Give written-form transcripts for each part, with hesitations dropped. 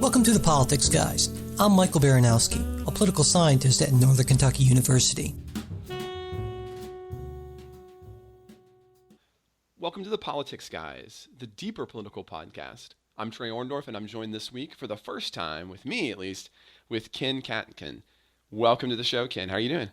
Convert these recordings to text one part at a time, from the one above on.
Welcome to the Politics Guys. I'm Michael Baranowski, a political scientist at Northern Kentucky University. Welcome to the Politics Guys, the deeper political podcast. I'm Trey Orndorff, and I'm joined this week for the first time, with me at least, with Ken Katkin. Welcome to the show, Ken. How are you doing?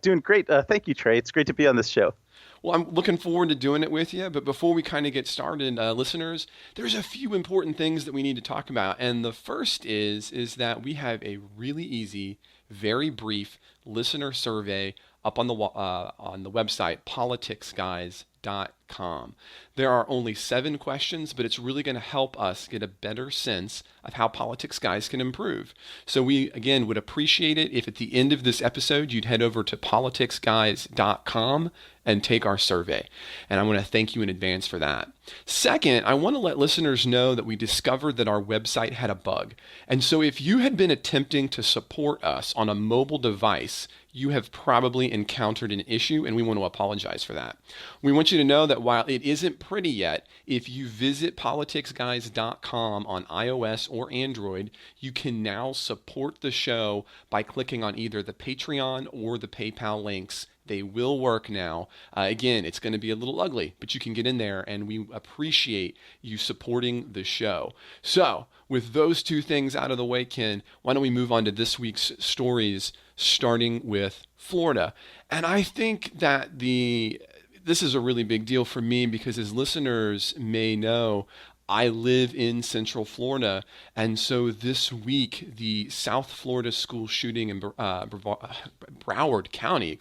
Doing great. Thank you, Trey. It's great to be on this show. Well, I'm looking forward to doing it with you, but before we kind of get started, listeners, there's a few important things that we need to talk about, and the first is that we have a really easy, very brief listener survey up on the website, politicsguys.com. There are only 7 questions, but it's really going to help us get a better sense of how Politics Guys can improve. So we, again, would appreciate it if at the end of this episode, you'd head over to politicsguys.com and take our survey. And I want to thank you in advance for that. Second, I want to let listeners know that we discovered that our website had a bug. And so if you had been attempting to support us on a mobile device, you have probably encountered an issue, and we want to apologize for that. We want you to know that while it isn't pretty yet, if you visit politicsguys.com on iOS or Android, you can now support the show by clicking on either the Patreon or the PayPal links. They will work now. Again, it's going to be a little ugly, but you can get in there, and we appreciate you supporting the show. So, with those 2 things out of the way, Ken, why don't we move on to this week's stories, starting with Florida. And I think that this is a really big deal for me because, as listeners may know, I live in Central Florida, and so this week, the South Florida school shooting in Broward County,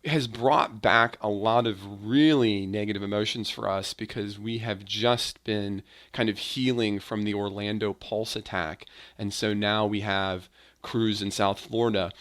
has brought back a lot of really negative emotions for us because we have just been kind of healing from the Orlando Pulse attack, and so now we have crews in South Florida.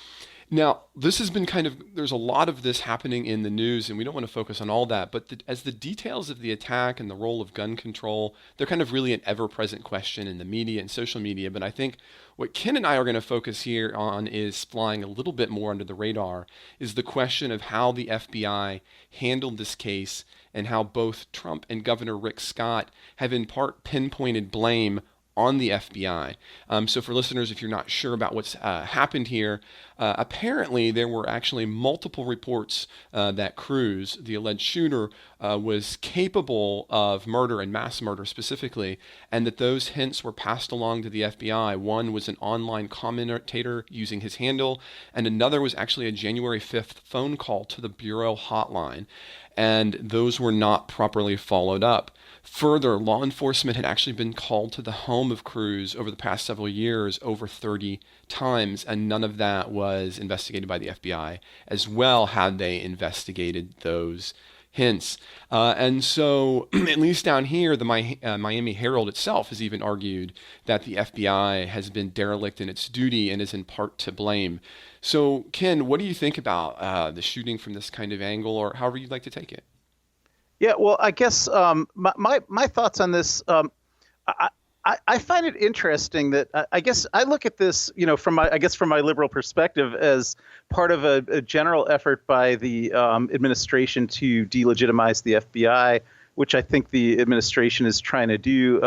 Now, this has been there's a lot of this happening in the news, and we don't want to focus on all that, but as the details of the attack and the role of gun control, they're kind of really an ever-present question in the media and social media, but I think what Ken and I are going to focus here on is flying a little bit more under the radar, is the question of how the FBI handled this case and how both Trump and Governor Rick Scott have in part pinpointed blame on the FBI. So for listeners, if you're not sure about what's happened here, apparently there were actually multiple reports that Cruz, the alleged shooter, was capable of murder and mass murder specifically, and that those hints were passed along to the FBI. One was an online commentator using his handle, and another was actually a January 5th phone call to the Bureau hotline, and those were not properly followed up. Further, law enforcement had actually been called to the home of Cruz over the past several years over 30 times, and none of that was investigated by the FBI as well had they investigated those hints. And so, at least down here, the Miami Herald itself has even argued that the FBI has been derelict in its duty and is in part to blame. So, Ken, what do you think about the shooting from this kind of angle, or however you'd like to take it? Yeah, well, I guess my thoughts on this, I find it interesting that I guess I look at this, from my liberal perspective as part of a general effort by the administration to delegitimize the FBI, which I think the administration is trying to do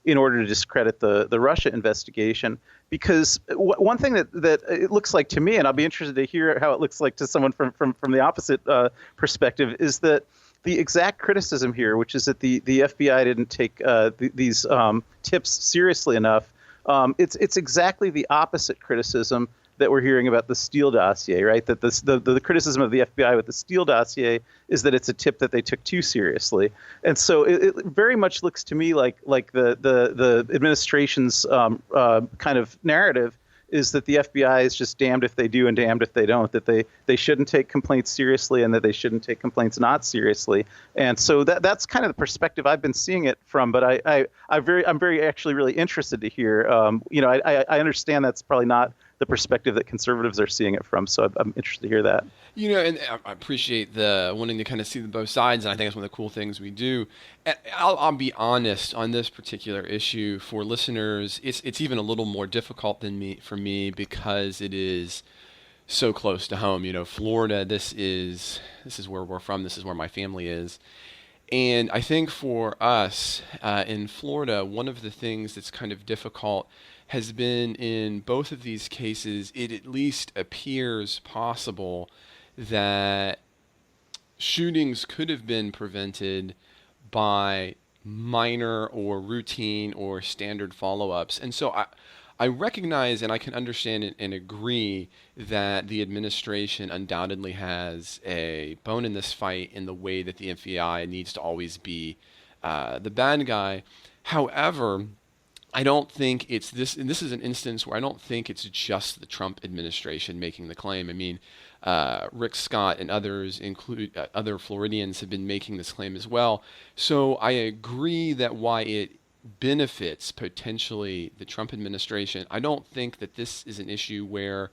in order to discredit the Russia investigation. Because one thing that it looks like to me, and I'll be interested to hear how it looks like to someone from the opposite perspective, is that the exact criticism here, which is that the FBI didn't take these tips seriously enough, it's exactly the opposite criticism that we're hearing about the Steele dossier, right? That the criticism of the FBI with the Steele dossier is that it's a tip that they took too seriously, and so it very much looks to me like the administration's kind of narrative is that the FBI is just damned if they do and damned if they don't, that they shouldn't take complaints seriously and that they shouldn't take complaints not seriously. And so that's kind of the perspective I've been seeing it from. But I'm very actually really interested to hear. I understand that's probably not the perspective that conservatives are seeing it from. So I'm interested to hear that. And I appreciate the wanting to kind of see both sides, and I think that's one of the cool things we do. I'll be honest on this particular issue for listeners. It's even a little more difficult for me because it is so close to home. Florida. This is where we're from. This is where my family is. And I think for us in Florida, one of the things that's kind of difficult has been in both of these cases, it at least appears possible that shootings could have been prevented by minor or routine or standard follow-ups. And so I recognize and I can understand and agree that the administration undoubtedly has a bone in this fight in the way that the FBI needs to always be the bad guy. However, I don't think it's this, and this is an instance where I don't think it's just the Trump administration making the claim. I mean, Rick Scott and others, include other Floridians, have been making this claim as well. So I agree that why it benefits potentially the Trump administration, I don't think that this is an issue where,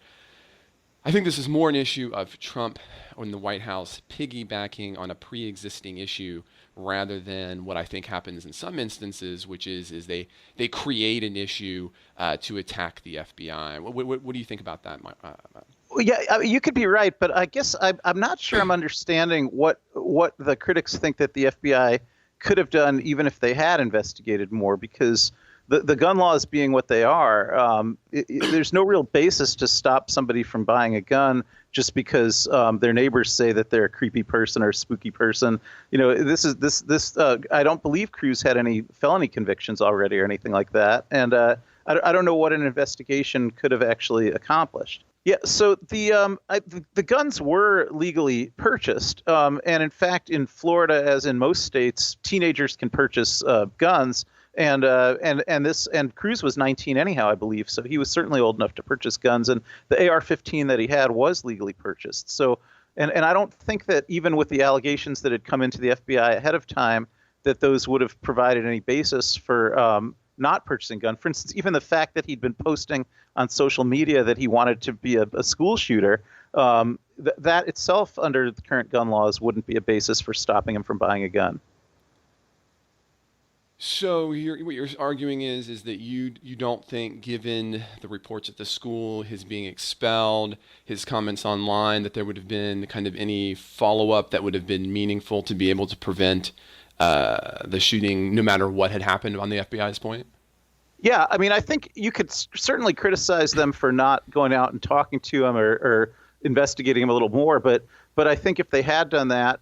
I think this is more an issue of Trump or the White House piggybacking on a pre-existing issue rather than what I think happens in some instances, which is they create an issue to attack the FBI. What do you think about that? Well, yeah, I mean, you could be right, but I guess I'm not sure I'm understanding what the critics think that the FBI could have done even if they had investigated more, because the gun laws being what they are, there's no real basis to stop somebody from buying a gun just because their neighbors say that they're a creepy person or a spooky person. You know, this. I don't believe Cruz had any felony convictions already or anything like that, and I don't know what an investigation could have actually accomplished. Yeah, so the guns were legally purchased, and in fact, in Florida, as in most states, teenagers can purchase guns. And Cruz was 19 anyhow, I believe, so he was certainly old enough to purchase guns. And the AR-15 that he had was legally purchased. So, and I don't think that even with the allegations that had come into the FBI ahead of time, that those would have provided any basis for not purchasing gun. For instance, even the fact that he'd been posting on social media that he wanted to be a school shooter, that itself, under the current gun laws, wouldn't be a basis for stopping him from buying a gun. So what you're arguing is that you don't think, given the reports at the school, his being expelled, his comments online, that there would have been kind of any follow-up that would have been meaningful to be able to prevent the shooting, no matter what had happened on the FBI's point? Yeah, I mean, I think you could certainly criticize them for not going out and talking to him or investigating him a little more, but I think if they had done that,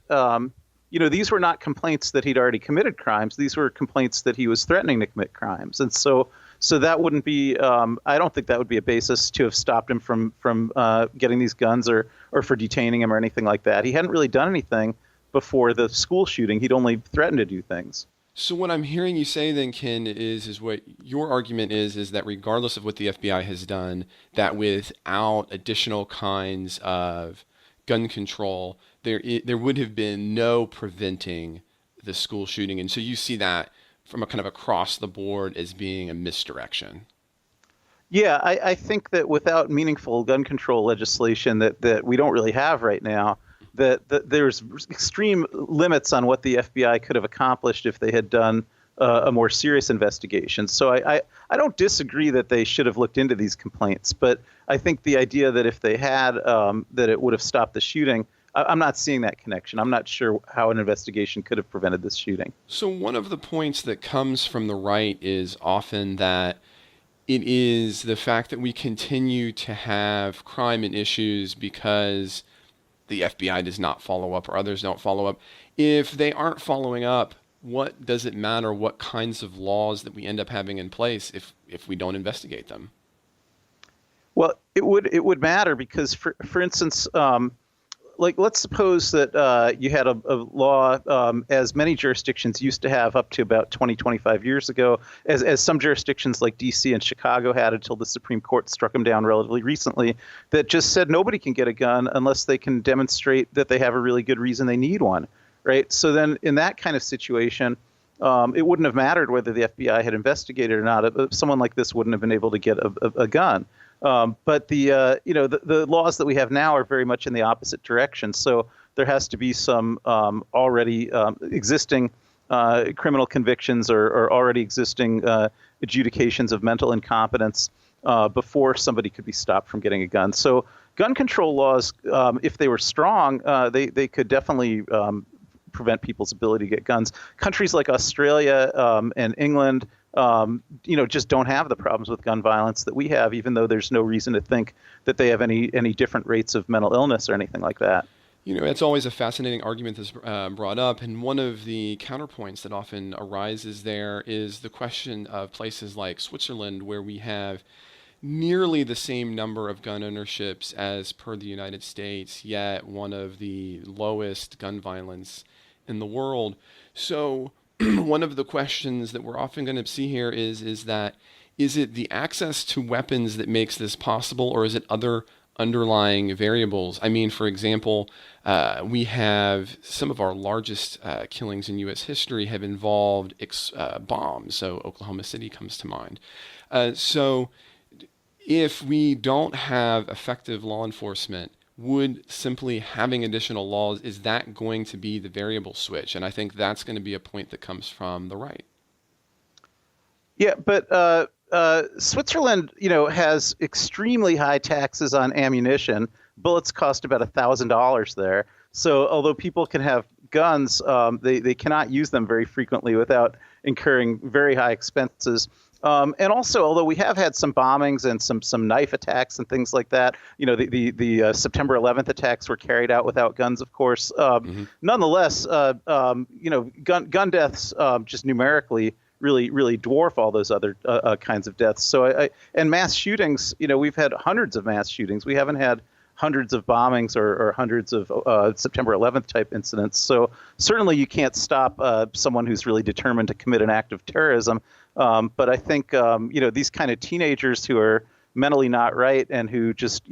these were not complaints that he'd already committed crimes. These were complaints that he was threatening to commit crimes. And so that wouldn't be, I don't think that would be a basis to have stopped him from getting these guns or for detaining him or anything like that. He hadn't really done anything before the school shooting. He'd only threatened to do things. So what I'm hearing you say then, Ken, is what your argument is that regardless of what the FBI has done, that without additional kinds of gun control, there would have been no preventing the school shooting. And so you see that from a kind of across the board as being a misdirection. Yeah, I think that without meaningful gun control legislation that we don't really have right now, that there's extreme limits on what the FBI could have accomplished if they had done a more serious investigation. So I don't disagree that they should have looked into these complaints, but I think the idea that if they had, that it would have stopped the shooting, I'm not seeing that connection. I'm not sure how an investigation could have prevented this shooting. So one of the points that comes from the right is often that it is the fact that we continue to have crime and issues because the FBI does not follow up or others don't follow up. If they aren't following up, what does it matter what kinds of laws that we end up having in place if we don't investigate them? Well, it would matter because, for instance, like let's suppose that you had a law, as many jurisdictions used to have up to about 20, 25 years ago, as some jurisdictions like D.C. and Chicago had until the Supreme Court struck them down relatively recently, that just said nobody can get a gun unless they can demonstrate that they have a really good reason they need one, right? So then in that kind of situation, it wouldn't have mattered whether the FBI had investigated or not. Someone like this wouldn't have been able to get a gun. But the laws that we have now are very much in the opposite direction. So there has to be some already existing criminal convictions or already existing adjudications of mental incompetence before somebody could be stopped from getting a gun. So gun control laws, if they were strong, they could definitely prevent people's ability to get guns. Countries like Australia and England, just don't have the problems with gun violence that we have, even though there's no reason to think that they have any different rates of mental illness or anything like that. It's always a fascinating argument that's brought up, and one of the counterpoints that often arises there is the question of places like Switzerland, where we have nearly the same number of gun ownerships as per the United States, yet one of the lowest gun violence in the world. So one of the questions that we're often going to see here is it the access to weapons that makes this possible, or is it other underlying variables? I mean, for example, we have some of our largest killings in U.S. history have involved bombs. So Oklahoma City comes to mind. So if we don't have effective law enforcement, would simply having additional laws, is that going to be the variable switch? And I think that's going to be a point that comes from the right. Yeah, but Switzerland, has extremely high taxes on ammunition. Bullets cost about $1,000 there. So although people can have guns, they cannot use them very frequently without incurring very high expenses. And also, although we have had some bombings and some knife attacks and things like that, the September 11th attacks were carried out without guns, of course. Nonetheless, gun deaths just numerically really dwarf all those other kinds of deaths. So and mass shootings, we've had hundreds of mass shootings. We haven't had hundreds of bombings or hundreds of September 11th type incidents. So certainly you can't stop someone who's really determined to commit an act of terrorism. But I think, these kind of teenagers who are mentally not right and who just,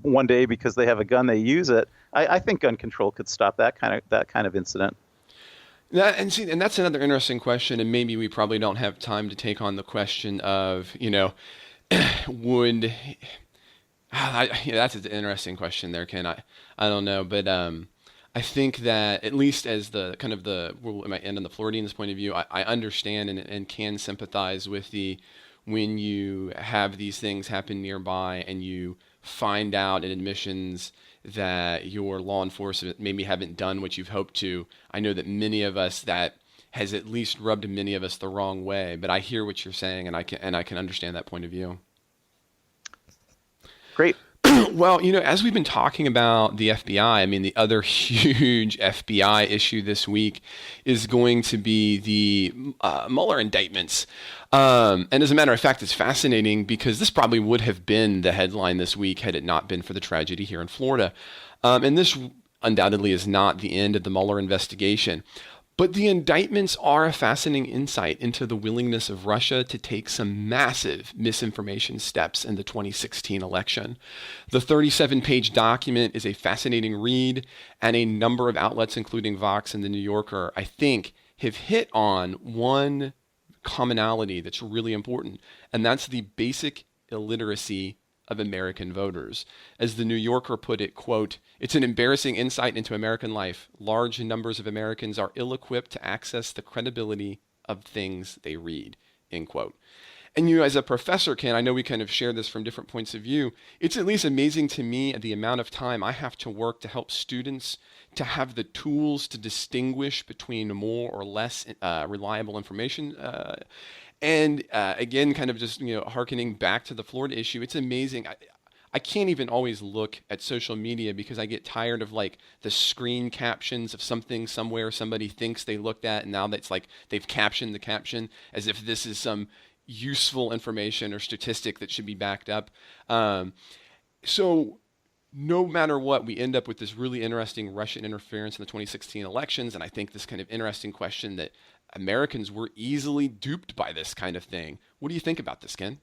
one day because they have a gun, they use it. I think gun control could stop that kind of incident. And that's another interesting question, and maybe we probably don't have time to take on the question of, would that's an interesting question there, Ken. I don't know, but I think that at least as the kind of we might end on the Floridians' point of view, I understand and can sympathize with when you have these things happen nearby and you find out in admissions that your law enforcement maybe haven't done what you've hoped to. I know that many of us, that has at least rubbed many of us the wrong way, but I hear what you're saying, and I can understand that point of view. Great. Well, as we've been talking about the FBI, I mean, the other huge FBI issue this week is going to be the Mueller indictments. And as a matter of fact, it's fascinating because this probably would have been the headline this week had it not been for the tragedy here in Florida. And this undoubtedly is not the end of the Mueller investigation. But the indictments are a fascinating insight into the willingness of Russia to take some massive misinformation steps in the 2016 election. The 37-page document is a fascinating read, and a number of outlets, including Vox and The New Yorker, I think, have hit on one commonality that's really important, and that's the basic illiteracy of American voters. As The New Yorker put it, quote, "It's an embarrassing insight into American life. Large numbers of Americans are ill-equipped to access the credibility of things they read," end quote. And as a professor, Ken, I know we kind of share this from different points of view. It's at least amazing to me the amount of time I have to work to help students to have the tools to distinguish between more or less reliable information. And again, kind of just, hearkening back to the Florida issue, it's amazing. I can't even always look at social media because I get tired of the screen captions of something somewhere somebody thinks they looked at, and now that's they've captioned the caption as if this is some useful information or statistic that should be backed up. So no matter what, we end up with this really interesting Russian interference in the 2016 elections, and I think this kind of interesting question that Americans were easily duped by this kind of thing. What do you think about this, Ken?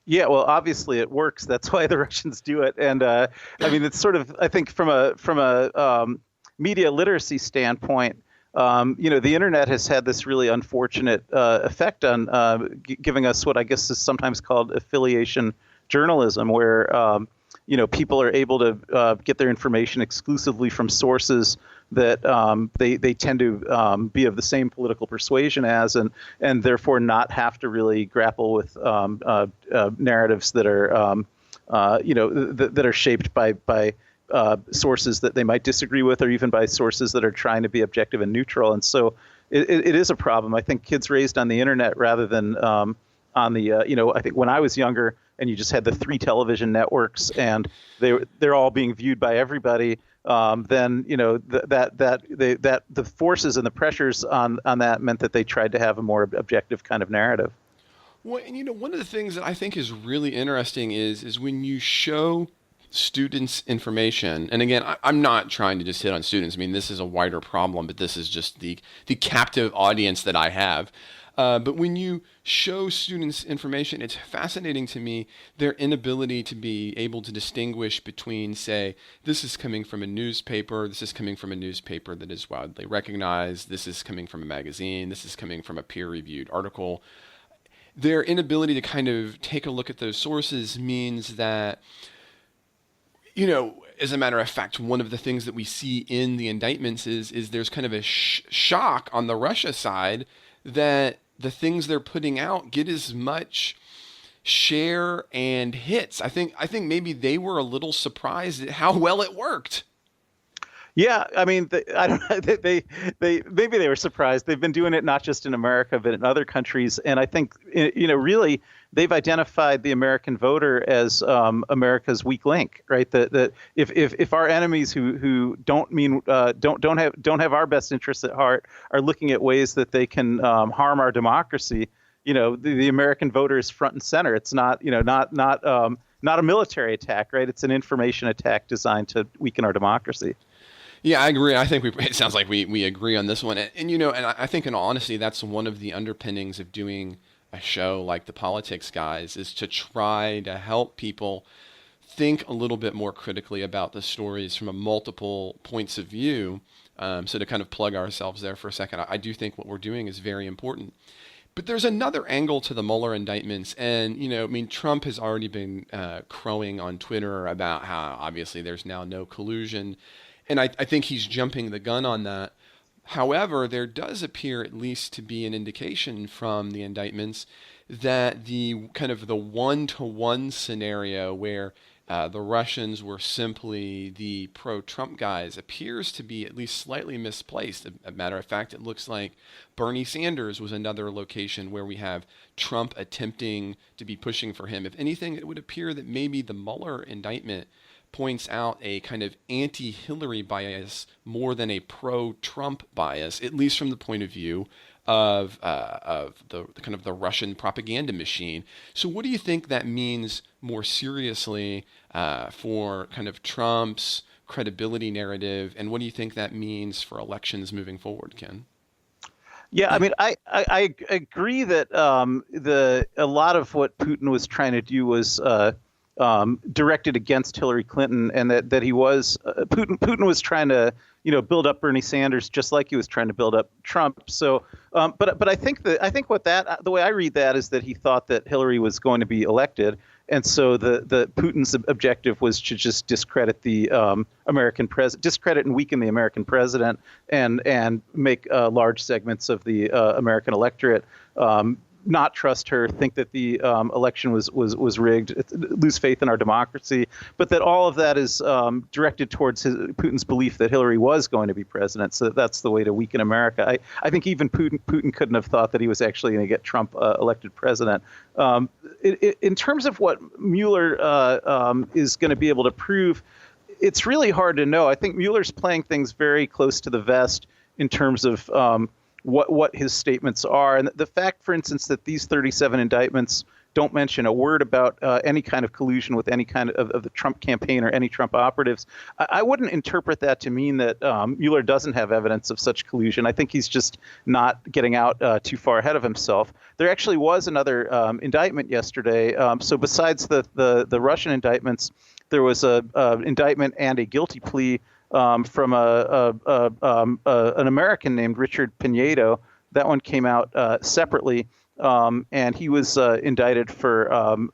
Yeah, well, obviously it works. That's why the Russians do it. And it's sort of, I think, from a media literacy standpoint, the internet has had this really unfortunate effect on giving us what I guess is sometimes called affiliation journalism, where people are able to get their information exclusively from sources that they tend to be of the same political persuasion as, and therefore not have to really grapple with narratives that are that are shaped by sources that they might disagree with, or even by sources that are trying to be objective and neutral. And so it is a problem. I think kids raised on the internet rather than on the, I think when I was younger and you just had the 3 television networks and they're all being viewed by everybody, then, that the forces and the pressures on that meant that they tried to have a more objective kind of narrative. Well, and one of the things that I think is really interesting is when you show students information, and again, I'm not trying to just hit on students. I mean, this is a wider problem, but this is just the captive audience that I have. But when you show students information, it's fascinating to me their inability to be able to distinguish between, say, this is coming from a newspaper, this is coming from a newspaper that is widely recognized, this is coming from a magazine, this is coming from a peer-reviewed article. Their inability to kind of take a look at those sources means that, as a matter of fact, one of the things that we see in the indictments is there's kind of a shock on the Russia side that the things they're putting out get as much share and hits. I think maybe they were a little surprised at how well it worked. Yeah, I mean, I don't know. They maybe they were surprised. They've been doing it not just in America but in other countries, and I think really they've identified the American voter as America's weak link, right? That if our enemies who don't have our best interests at heart are looking at ways that they can harm our democracy, the American voter is front and center. It's not not a military attack, right? It's an information attack designed to weaken our democracy. Yeah, I agree. I think it sounds like we agree on this one. And I think in all honesty, that's one of the underpinnings of doing a show like The Politics Guys, is to try to help people think a little bit more critically about the stories from a multiple points of view. So to kind of plug ourselves there for a second, I do think what we're doing is very important. But there's another angle to the Mueller indictments. And, Trump has already been crowing on Twitter about how obviously there's now no collusion. And I think he's jumping the gun on that. However, there does appear at least to be an indication from the indictments that the kind of the one-to-one scenario where the Russians were simply the pro-Trump guys appears to be at least slightly misplaced. As a matter of fact, it looks like Bernie Sanders was another location where we have Trump attempting to be pushing for him. If anything, it would appear that maybe the Mueller indictment points out a kind of anti-Hillary bias more than a pro-Trump bias, at least from the point of view of the kind of the Russian propaganda machine. So what do you think that means more seriously for kind of Trump's credibility narrative, and what do you think that means for elections moving forward, Ken? Yeah, I mean, I agree that a lot of what Putin was trying to do was directed against Hillary Clinton, and that he was Putin was trying to build up Bernie Sanders just like he was trying to build up Trump. So, but I think the way I read that is that he thought that Hillary was going to be elected, and so the Putin's objective was to just discredit the discredit and weaken the American president, and make large segments of the American electorate not trust her, think that the election was rigged, lose faith in our democracy, but that all of that is directed towards Putin's belief that Hillary was going to be president. So that's the way to weaken America. I think even Putin couldn't have thought that he was actually going to get Trump elected president. In terms of what Mueller is going to be able to prove, it's really hard to know. I think Mueller's playing things very close to the vest in terms of what his statements are. And the fact, for instance, that these 37 indictments don't mention a word about any kind of collusion with any kind of the Trump campaign or any Trump operatives, I wouldn't interpret that to mean that Mueller doesn't have evidence of such collusion. I think he's just not getting out too far ahead of himself. There actually was another indictment yesterday. So besides the Russian indictments, there was an indictment and a guilty plea from an American named Richard Pinedo. That one came out separately, and he was indicted for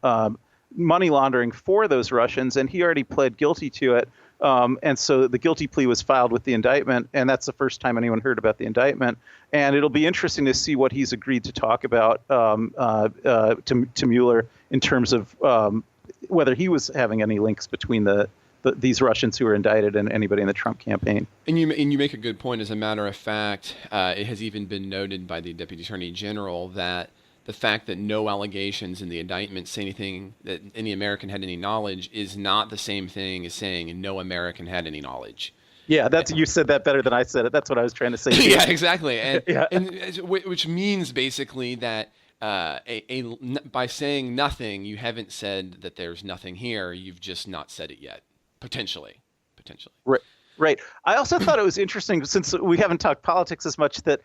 money laundering for those Russians, and he already pled guilty to it. And so the guilty plea was filed with the indictment, and that's the first time anyone heard about the indictment. And it'll be interesting to see what he's agreed to talk about to Mueller in terms of whether he was having any links between the these Russians who are indicted and anybody in the Trump campaign. And you make a good point. As a matter of fact, it has even been noted by the Deputy Attorney General that the fact that no allegations in the indictment say anything that any American had any knowledge is not the same thing as saying no American had any knowledge. Yeah, you said that better than I said it. That's what I was trying to say. Yeah, exactly. And, yeah. Which means basically that by saying nothing, you haven't said that there's nothing here. You've just not said it yet. Potentially. Right. I also thought it was interesting, since we haven't talked politics as much, that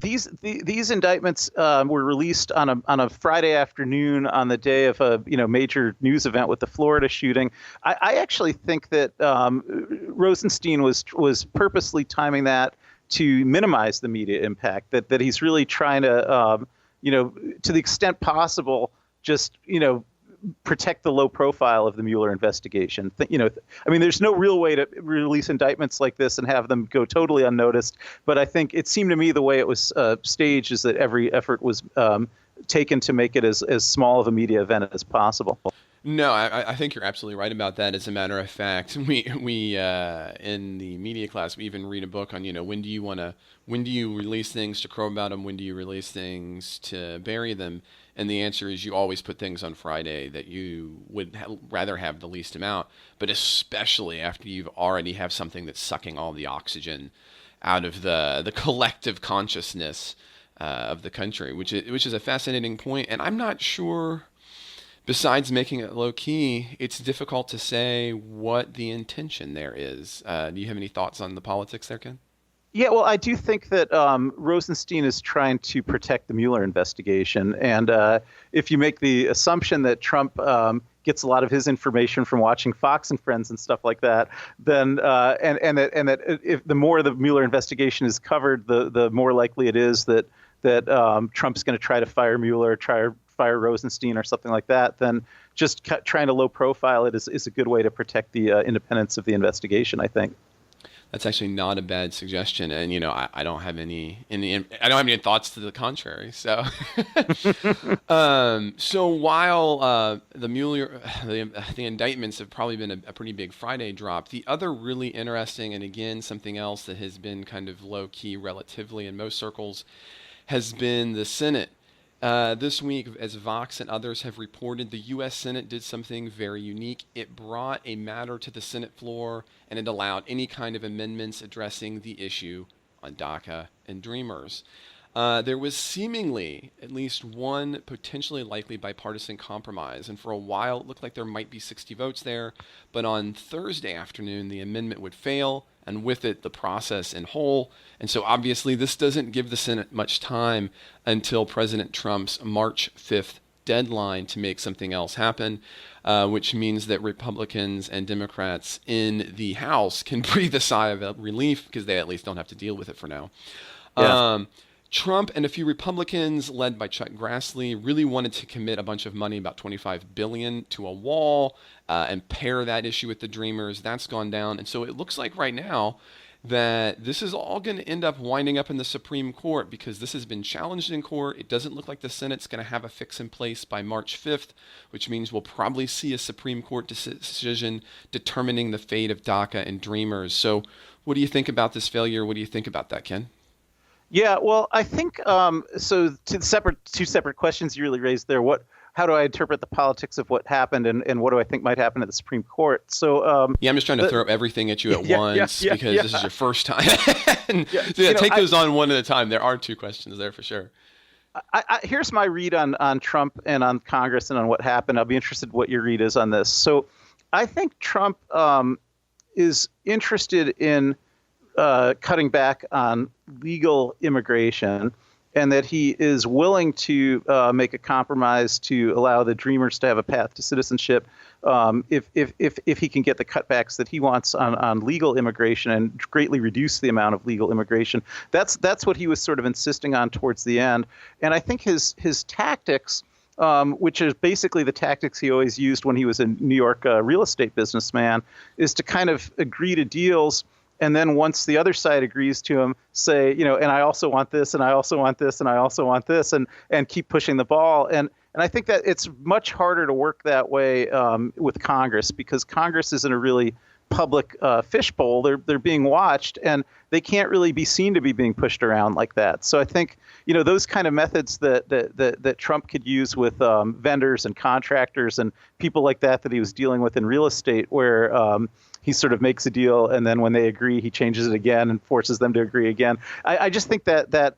these indictments were released on a Friday afternoon on the day of a major news event with the Florida shooting. I actually think that Rosenstein was purposely timing that to minimize the media impact. That he's really trying to to the extent possible, just protect the low profile of the Mueller investigation. There's no real way to release indictments like this and have them go totally unnoticed. But I think it seemed to me the way it was staged is that every effort was taken to make it as small of a media event as possible. No, I think you're absolutely right about that. As a matter of fact, we in the media class, we even read a book on, when do you release things to crow about them? When do you release things to bury them? And the answer is you always put things on Friday that you would rather have the least amount, but especially after you've already have something that's sucking all the oxygen out of the collective consciousness of the country, which is a fascinating point. And I'm not sure, besides making it low key, it's difficult to say what the intention there is. Do you have any thoughts on the politics there, Ken? Yeah, well, I do think that Rosenstein is trying to protect the Mueller investigation. And if you make the assumption that Trump gets a lot of his information from watching Fox and Friends and stuff like that, then and that if the more the Mueller investigation is covered, the more likely it is that Trump's going to try to fire Mueller, try to fire Rosenstein or something like that, then just trying to low profile it is a good way to protect the independence of the investigation, I think. That's actually not a bad suggestion, and I don't have any thoughts to the contrary. So, so while the Mueller, the indictments have probably been a pretty big Friday drop, the other really interesting, and again something else that has been kind of low key relatively in most circles, has been the Senate. This week, as Vox and others have reported, the U.S. Senate did something very unique. It brought a matter to the Senate floor, and it allowed any kind of amendments addressing the issue on DACA and Dreamers. There was seemingly at least one potentially likely bipartisan compromise, and for a while it looked like there might be 60 votes there, but on Thursday afternoon the amendment would fail, and with it the process in whole. And so obviously this doesn't give the Senate much time until President Trump's March 5th deadline to make something else happen, which means that Republicans and Democrats in the House can breathe a sigh of relief because they at least don't have to deal with it for now. Yeah. Trump and a few Republicans, led by Chuck Grassley, really wanted to commit a bunch of money, about $25 billion, to a wall and pair that issue with the Dreamers. That's gone down. And so it looks like right now that this is all going to end up winding up in the Supreme Court because this has been challenged in court. It doesn't look like the Senate's going to have a fix in place by March 5th, which means we'll probably see a Supreme Court decision determining the fate of DACA and Dreamers. So what do you think about this failure? What do you think about that, Ken? Yeah, well, I think so. Two separate questions you really raised there. How do I interpret the politics of what happened, and what do I think might happen at the Supreme Court? So I'm just trying to throw everything at you at once because this is your first time. Take those on one at a time. There are two questions there for sure. Here's my read on Trump and on Congress and on what happened. I'll be interested what your read is on this. So I think Trump is interested in cutting back on legal immigration, and that he is willing to make a compromise to allow the Dreamers to have a path to citizenship if he can get the cutbacks that he wants on legal immigration and greatly reduce the amount of legal immigration. That's what he was sort of insisting on towards the end. And I think his tactics, which is basically the tactics he always used when he was a New York real estate businessman, is to kind of agree to deals. And then once the other side agrees to him, say, and I also want this, and I also want this, and I also want this, and keep pushing the ball. And And I think that it's much harder to work that way with Congress, because Congress isn't a really public fishbowl. They're being watched, and they can't really be seen to be being pushed around like that. So I think those kind of methods that Trump could use with vendors and contractors and people like that he was dealing with in real estate, where he sort of makes a deal, and then when they agree, he changes it again and forces them to agree again. I just think that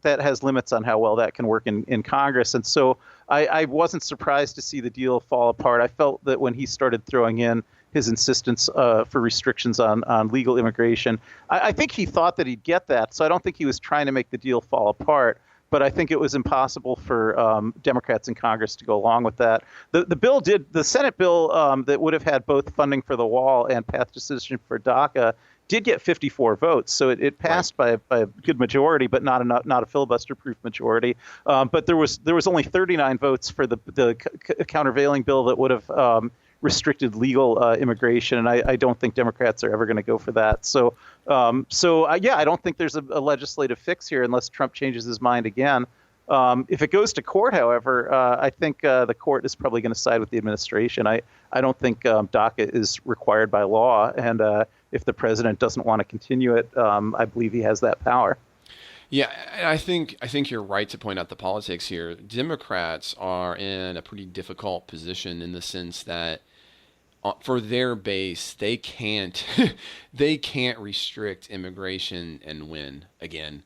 has limits on how well that can work in Congress. And so I wasn't surprised to see the deal fall apart. I felt that when he started throwing in his insistence for restrictions on legal immigration, I think he thought that he'd get that. So I don't think he was trying to make the deal fall apart. But I think it was impossible for Democrats in Congress to go along with that. The Senate bill that would have had both funding for the wall and path to citizenship for DACA did get 54 votes. So it passed by a good majority, but not a filibuster-proof majority. But there was only 39 votes for the countervailing bill that would have restricted legal immigration, and I don't think Democrats are ever going to go for that. So I don't think there's a legislative fix here unless Trump changes his mind again. If it goes to court, however, I think the court is probably going to side with the administration. I don't think DACA is required by law, and if the president doesn't want to continue it, I believe he has that power. Yeah, I think you're right to point out the politics here. Democrats are in a pretty difficult position in the sense that for their base, they can't restrict immigration and win again.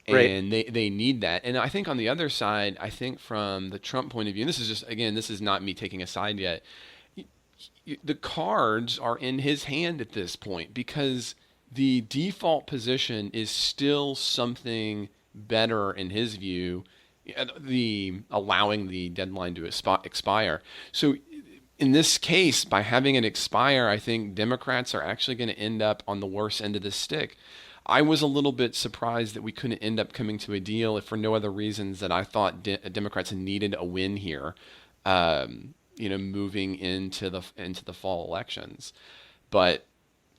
Right. And they need that. And I think on the other side, I think from the Trump point of view, and this is not me taking a side yet, the cards are in his hand at this point, because the default position is still something better in his view, allowing the deadline to expire. So in this case, by having it expire, I think Democrats are actually going to end up on the worst end of the stick. I was a little bit surprised that we couldn't end up coming to a deal, if for no other reasons that I thought Democrats needed a win here, moving into the fall elections. But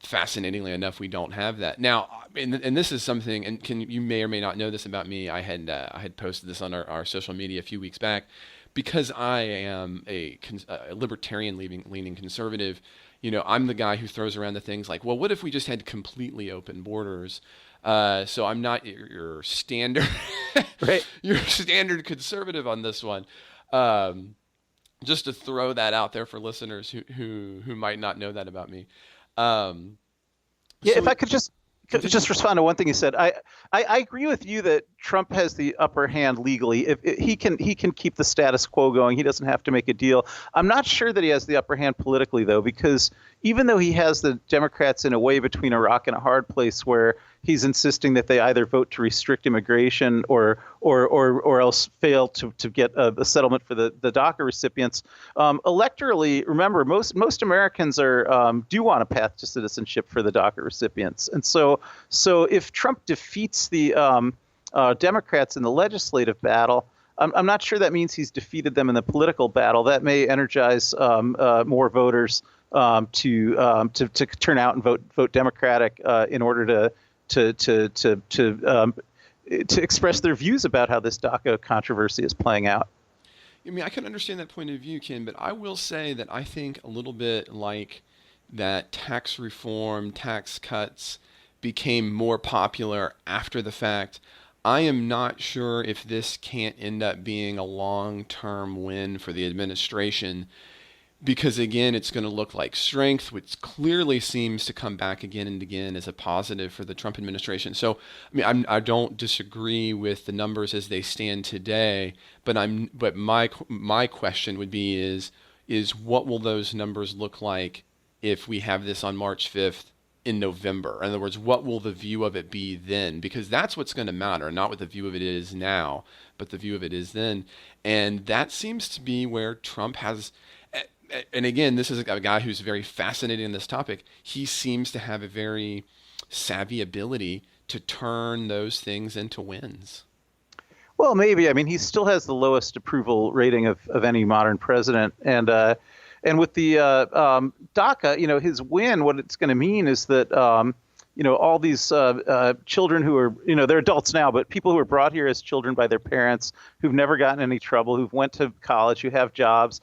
fascinatingly enough, we don't have that now. And this is something, and you may or may not know this about me. I had posted this on our social media a few weeks back. Because I am a libertarian-leaning conservative, I'm the guy who throws around the things like, well, what if we just had completely open borders? So I'm not your standard, right. Your standard conservative on this one. Just to throw that out there for listeners who might not know that about me. If I could just respond to one thing you said. I agree with you that Trump has the upper hand legally. If he can keep the status quo going, he doesn't have to make a deal. I'm not sure that he has the upper hand politically, though, because even though he has the Democrats in a way between a rock and a hard place, where he's insisting that they either vote to restrict immigration or else fail to get a settlement for the DACA recipients. Electorally, remember, most Americans do want a path to citizenship for the DACA recipients, and so if Trump defeats the Democrats in the legislative battle, I'm not sure that means he's defeated them in the political battle. That may energize more voters to turn out and vote Democratic in order to express their views about how this DACA controversy is playing out. I mean, I can understand that point of view, Ken, but I will say that I think a little bit like that tax reform, tax cuts became more popular after the fact. I am not sure if this can't end up being a long-term win for the administration, because again, it's going to look like strength, which clearly seems to come back again and again as a positive for the Trump administration. So, I mean, I don't disagree with the numbers as they stand today, but my question would be is what will those numbers look like if we have this on March 5th in November? In other words, what will the view of it be then? Because that's what's going to matter, not what the view of it is now, but the view of it is then. And that seems to be where Trump has. And again, this is a guy who's very fascinated in this topic. He seems to have a very savvy ability to turn those things into wins. Well, maybe. I mean, he still has the lowest approval rating of any modern president. And with the DACA, his win, what it's going to mean is that all these children who are, they're adults now, but people who are brought here as children by their parents, who've never gotten any trouble, who've went to college, who have jobs,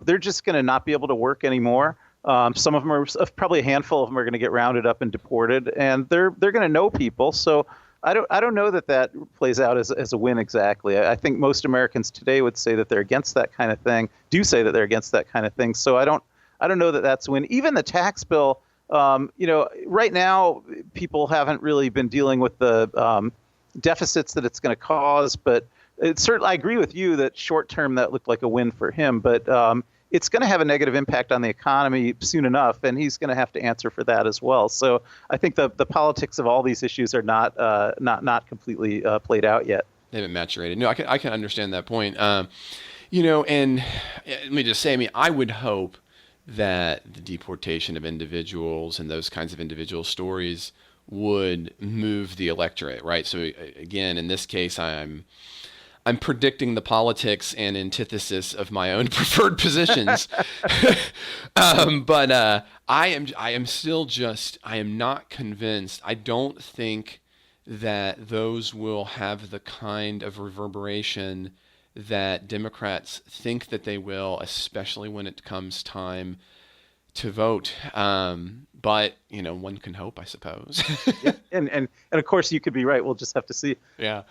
they're just going to not be able to work anymore. Some of them are, probably a handful of them are going to get rounded up and deported, and they're going to know people. So I don't know that plays out as a win exactly. I think most Americans today would say that they're against that kind of thing. Do say that they're against that kind of thing. So I don't know that that's a win. Even the tax bill, right now people haven't really been dealing with the deficits that it's going to cause. But I agree with you that short term that looked like a win for him. But it's going to have a negative impact on the economy soon enough, and he's going to have to answer for that as well. So I think the politics of all these issues are not completely played out yet. They haven't maturated. No, I can understand that point. And let me just say, I would hope that the deportation of individuals and those kinds of individual stories would move the electorate, right? So again, in this case, I'm predicting the politics and antithesis of my own preferred positions. But I am not convinced. I don't think that those will have the kind of reverberation that Democrats think that they will, especially when it comes time to vote. But one can hope, I suppose. Yeah. And of course you could be right. We'll just have to see. Yeah.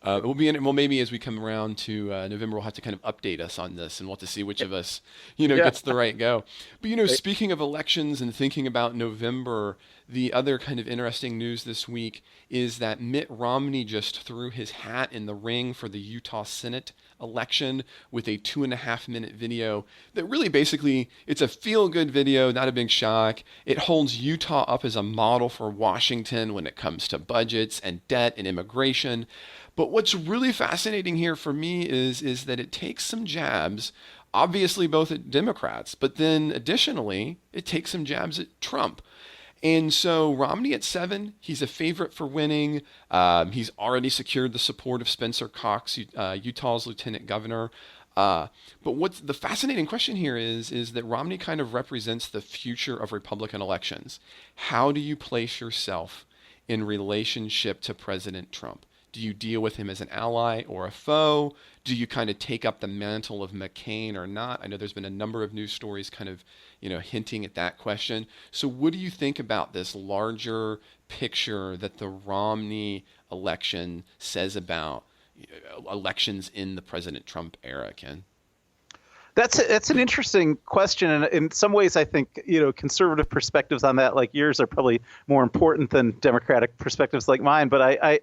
Well, maybe as we come around to November, we'll have to kind of update us on this, and we'll have to see which of us, gets the right go. But, speaking of elections and thinking about November, the other kind of interesting news this week is that Mitt Romney just threw his hat in the ring for the Utah Senate election with a 2.5-minute video that really basically, it's a feel-good video, not a big shock. It holds Utah up as a model for Washington when it comes to budgets and debt and immigration. But what's really fascinating here for me is that it takes some jabs, obviously both at Democrats, but then additionally, it takes some jabs at Trump. And so Romney at 7, he's a favorite for winning. He's already secured the support of Spencer Cox, Utah's lieutenant governor. But what's the fascinating question here is that Romney kind of represents the future of Republican elections. How do you place yourself in relationship to President Trump? Do you deal with him as an ally or a foe? Do you kind of take up the mantle of McCain or not? I know there's been a number of news stories kind of, hinting at that question. So what do you think about this larger picture that the Romney election says about elections in the President Trump era, Ken? That's an interesting question, and in some ways, I think conservative perspectives on that, like yours, are probably more important than Democratic perspectives like mine. But I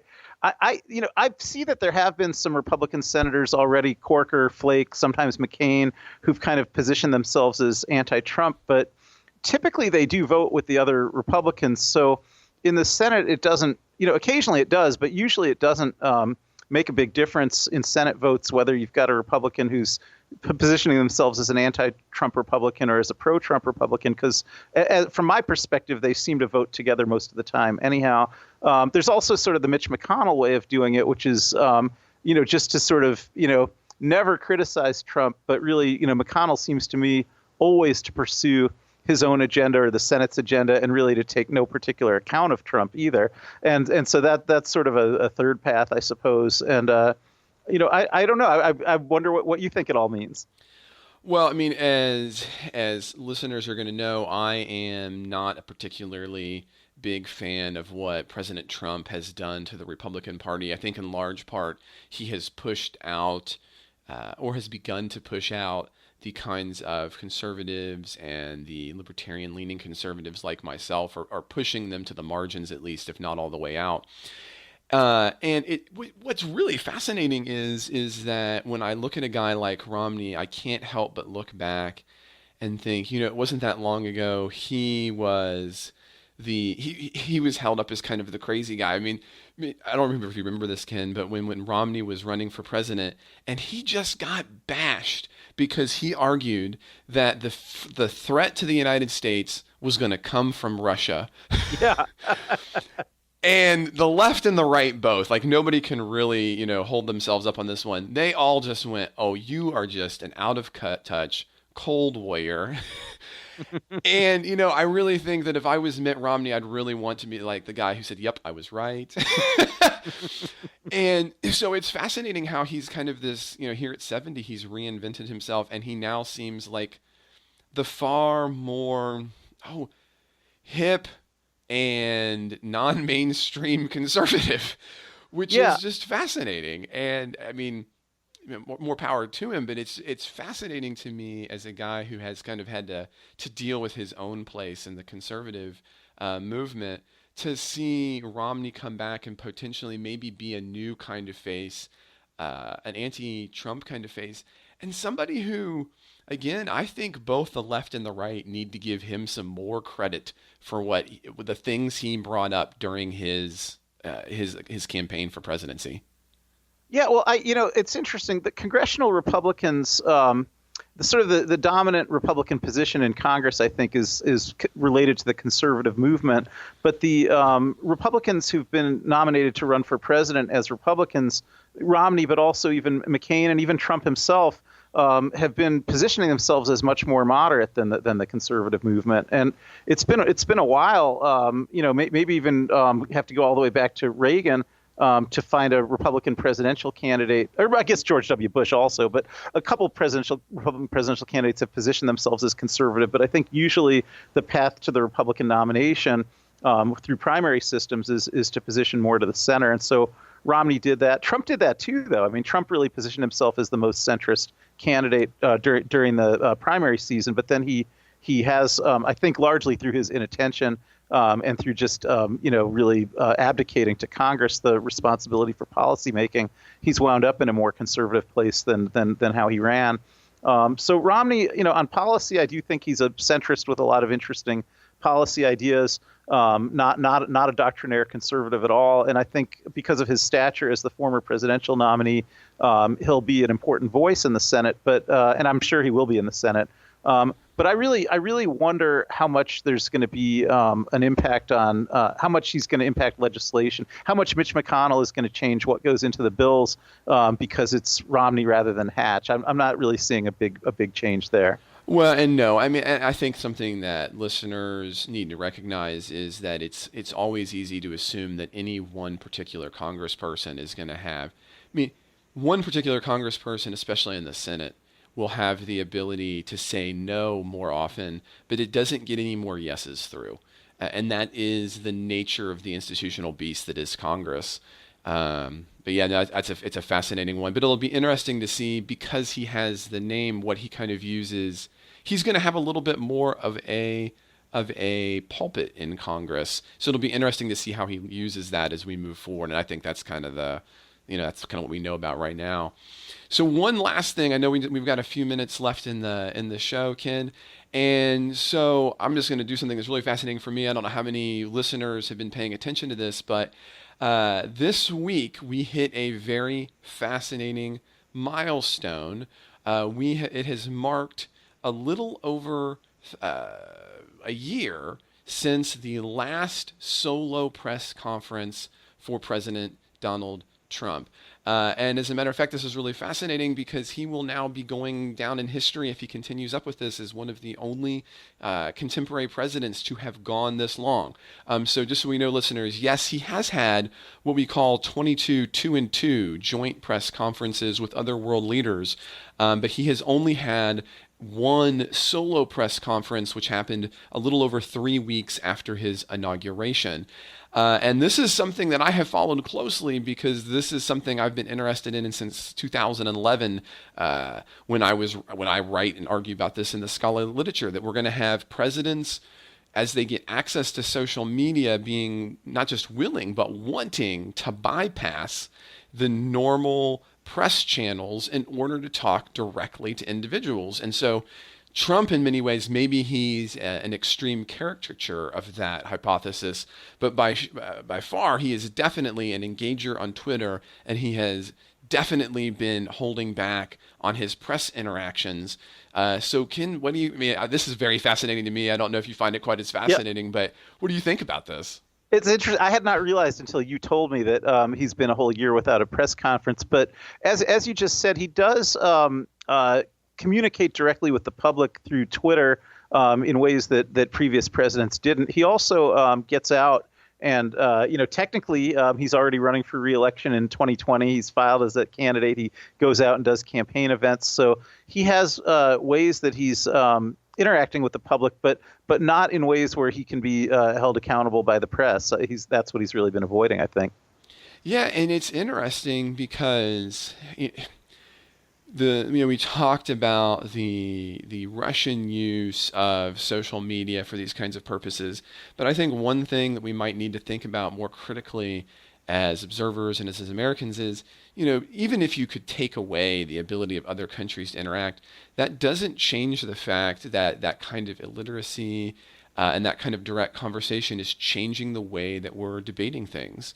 see that there have been some Republican senators already, Corker, Flake, sometimes McCain, who've kind of positioned themselves as anti-Trump, but typically they do vote with the other Republicans. So in the Senate, it doesn't. Occasionally it does, but usually it doesn't make a big difference in Senate votes whether you've got a Republican who's positioning themselves as an anti-Trump Republican or as a pro-Trump Republican, because from my perspective, they seem to vote together most of the time. Anyhow, there's also sort of the Mitch McConnell way of doing it, which is, just to sort of, never criticize Trump, but really, McConnell seems to me always to pursue his own agenda or the Senate's agenda, and really to take no particular account of Trump either. And so that's sort of a third path, I suppose. And I don't know. I wonder what you think it all means. Well, as listeners are going to know, I am not a particularly big fan of what President Trump has done to the Republican Party. I think in large part he has pushed out or has begun to push out the kinds of conservatives and the libertarian-leaning conservatives like myself are pushing them to the margins, at least, if not all the way out. And what's really fascinating is that when I look at a guy like Romney, I can't help but look back and think, it wasn't that long ago he was he was held up as kind of the crazy guy. I don't remember if you remember this, Ken, but when Romney was running for president, and he just got bashed because he argued that the threat to the United States was going to come from Russia. Yeah. And the left and the right both, like nobody can really, hold themselves up on this one. They all just went, "Oh, you are just an out of touch, Cold Warrior. And, I really think that if I was Mitt Romney, I'd really want to be like the guy who said, yep, I was right. And so it's fascinating how he's kind of this, here at 70, he's reinvented himself, and he now seems like the far more, hip and non-mainstream conservative, which is just fascinating. And I mean, more power to him, but it's fascinating to me as a guy who has kind of had to deal with his own place in the conservative movement, to see Romney come back and potentially maybe be a new kind of face, an anti-Trump kind of face, and somebody who, again, I think both the left and the right need to give him some more credit for the things he brought up during his campaign for presidency. Yeah, well, it's interesting. The congressional Republicans, the dominant Republican position in Congress, I think, is related to the conservative movement. But the Republicans who've been nominated to run for president as Republicans, Romney, but also even McCain and even Trump himself, have been positioning themselves as much more moderate than the conservative movement. And it's been a while. Maybe even have to go all the way back to Reagan. To find a Republican presidential candidate, or I guess George W. Bush also, but a couple of Republican presidential candidates have positioned themselves as conservative. But I think usually the path to the Republican nomination through primary systems is to position more to the center. And so Romney did that. Trump did that too, though. I mean, Trump really positioned himself as the most centrist candidate during the primary season. But then he has, I think, largely through his inattention, and through just really abdicating to Congress the responsibility for policymaking, he's wound up in a more conservative place than how he ran. So Romney, on policy, I do think he's a centrist with a lot of interesting policy ideas. Not a doctrinaire conservative at all. And I think because of his stature as the former presidential nominee, he'll be an important voice in the Senate. And I'm sure he will be in the Senate. But I really wonder how much there's going to be an impact on how much he's going to impact legislation, how much Mitch McConnell is going to change what goes into the bills because it's Romney rather than Hatch. I'm not really seeing a big change there. Well, and no, I mean, I think something that listeners need to recognize is that it's always easy to assume that any one particular congressperson is going to have, one particular congressperson, especially in the Senate, will have the ability to say no more often, but it doesn't get any more yeses through. And that is the nature of the institutional beast that is Congress. But yeah, no, it's a fascinating one. But it'll be interesting to see, because he has the name, what he kind of uses. He's going to have a little bit more of a pulpit in Congress. So it'll be interesting to see how he uses that as we move forward. And I think that's kind of that's kind of what we know about right now. So one last thing, I know we've got a few minutes left in the show, Ken, and so I'm just going to do something that's really fascinating for me. I don't know how many listeners have been paying attention to this, but this week we hit a very fascinating milestone. It has marked a little over a year since the last solo press conference for President Donald Trump. And as a matter of fact, this is really fascinating because he will now be going down in history, if he continues up with this, as one of the only contemporary presidents to have gone this long. So just so we know, listeners, yes, he has had what we call 22 2-and-2 joint press conferences with other world leaders, but he has only had one solo press conference, which happened a little over 3 weeks after his inauguration. And this is something that I have followed closely because this is something I've been interested in since 2011, when I write and argue about this in the scholarly literature, that we're going to have presidents, as they get access to social media, being not just willing but wanting to bypass the normal press channels in order to talk directly to individuals. And so Trump, in many ways, maybe he's an extreme caricature of that hypothesis, but by far he is definitely an engager on Twitter, and he has definitely been holding back on his press interactions. So Ken, what do you mean? This is very fascinating to me. I don't know if you find it quite as fascinating, but what do you think about this? It's interesting. I had not realized until you told me that he's been a whole year without a press conference. But as you just said, he does communicate directly with the public through Twitter in ways that previous presidents didn't. He also gets out and, technically he's already running for re-election in 2020. He's filed as a candidate. He goes out and does campaign events. So he has ways that he's interacting with the public, but not in ways where he can be held accountable by the press. That's what he's really been avoiding, I think. Yeah, and it's interesting because we talked about the Russian use of social media for these kinds of purposes, but I think one thing that we might need to think about more critically as observers and as Americans is, even if you could take away the ability of other countries to interact, that doesn't change the fact that that kind of illiteracy and that kind of direct conversation is changing the way that we're debating things.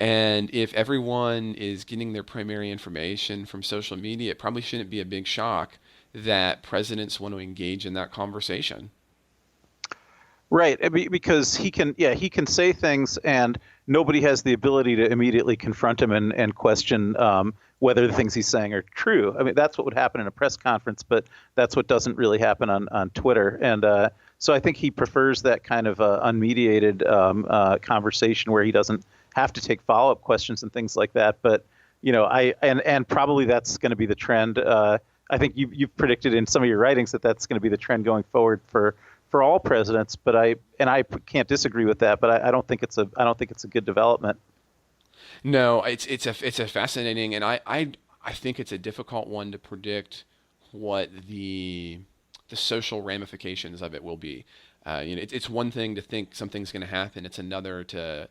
And if everyone is getting their primary information from social media, it probably shouldn't be a big shock that presidents want to engage in that conversation. Right, because he can say things and nobody has the ability to immediately confront him and question whether the things he's saying are true. I mean, that's what would happen in a press conference, but that's what doesn't really happen on Twitter. And so I think he prefers that kind of unmediated conversation where he doesn't have to take follow-up questions and things like that. But and probably that's going to be the trend. I think you've predicted in some of your writings that that's going to be the trend going forward for all presidents. But I can't disagree with that. But I don't think it's a good development. No, it's a fascinating, and I think it's a difficult one to predict what the social ramifications of it will be. It's one thing to think something's going to happen. It's another to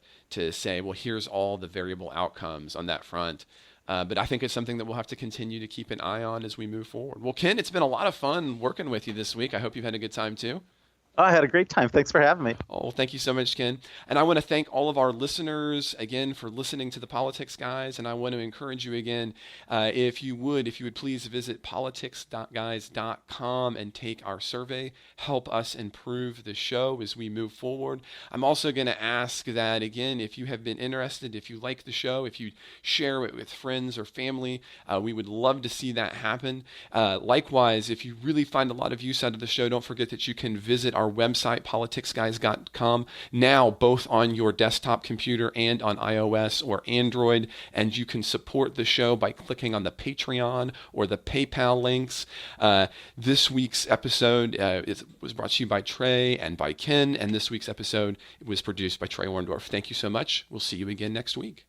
say, well, here's all the variable outcomes on that front. But I think it's something that we'll have to continue to keep an eye on as we move forward. Well, Ken, it's been a lot of fun working with you this week. I hope you've had a good time too. I had a great time. Thanks for having me. Oh, thank you so much, Ken. And I want to thank all of our listeners again for listening to the Politics Guys. And I want to encourage you again, if you would please visit politics.guys.com and take our survey. Help us improve the show as we move forward. I'm also going to ask that, again, if you have been interested, if you like the show, if you share it with friends or family, we would love to see that happen. Likewise, if you really find a lot of use out of the show, don't forget that you can visit our website, politicsguys.com, now both on your desktop computer and on iOS or Android, and you can support the show by clicking on the Patreon or the PayPal links. This week's episode was brought to you by Trey and by Ken, and this week's episode was produced by Trey Orndorff. Thank you so much. We'll see you again next week.